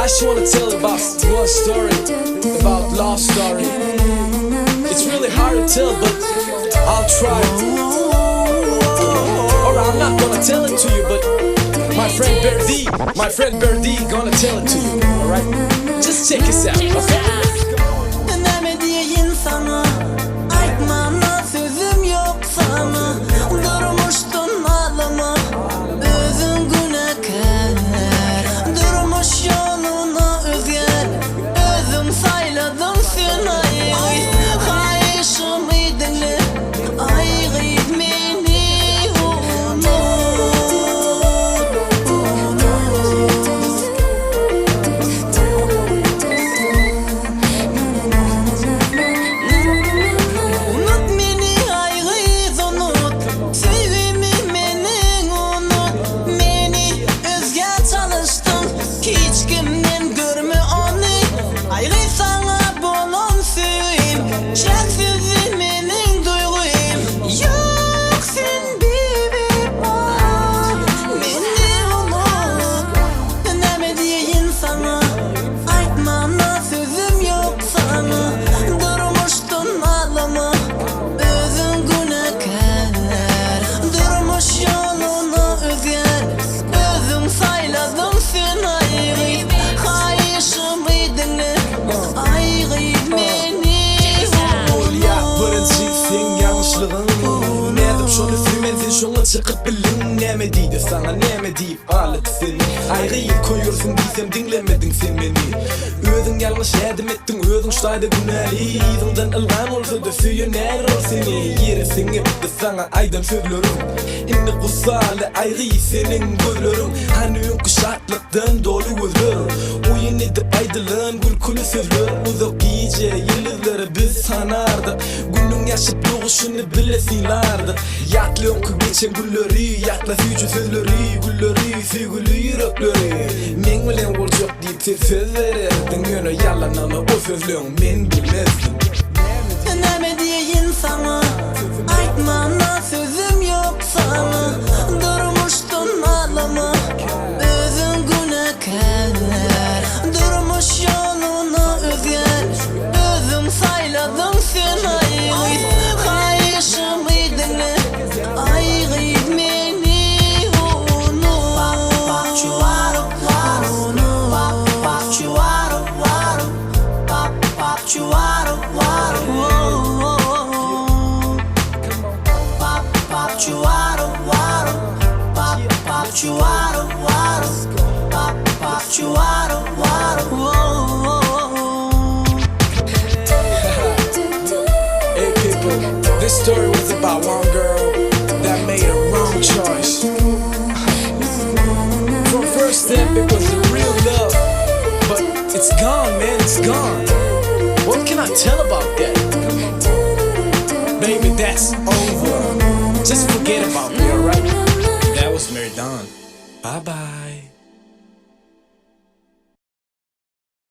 I just wanna tell about one story, about love story. It's really hard to tell, but I'll try. Or I'm not gonna tell it to you, but my friend Berdi gonna tell it to you, alright? Just check this out, okay? Demediğin sana, aytmana sözüm yok sana. Durmuştun ağlama, özün günahkar. Durmuş yoluna özgür, özüm sayladım seni. Kayışım idinle, ayrıydı beni hiç kimden görme onu. Ayrı sana bolon suyum, şaksızım benim duygum. Yok sen bebek var, beni unut. Demediğin sana, aytmana sözüm yok sana. Durmuştun ağlama, özün günahkar. Durmuş yoluna özgür, özüm sayladım seni. Şunu sürmedin, şuna çıkıp bilin. Neme deydi sana, neme deyip ağladı seni. Ayrıyı koyuyorsun diysem dinlemedin sen beni. Özün yanlış edim ettin, özün ştayda günahı. İzimden ılgan olsa da süyener ol seni. Yeri seni bitti sana aydan sözlerim. İnni kusalı ayrıyı senin gözlerim. Hani ön kuşatlıktan dolu gözlerim. Oyun edip aydılığın gül kulü sözlerim. Uzak iyice yıldızları biz sanardık. Günün yaşıp yoğuşunu bilesinlardık. Yatlığım ki geçen gülleri, yatla süyücü sözleri. Gülleri, süygülü yürekleri. Men bilen olacak deyip sen söz verirdin. Yine yalan ama o sözlüğün men bilmezdin. Demediğin sana, aytmana sözüm yok sana. Durmuştun ağlama, özün günahkar. Durmuş yoluna özgür, özüm sayladım seni. Kayışım idinle, ayrıydı beni unut. Bak çuvarım var unut. Bak çuvarım var. Bak çuvarım var. Bak çuvarım var. Bak çuvarım var. Bak çuvarım var. Hey people, this story was about one girl that made a wrong choice. From first step it was a real love, but it's gone, man, it's gone. What can I tell about that? Baby, that's over. Just forget about me, alright? That was Mary Dawn. Bye bye.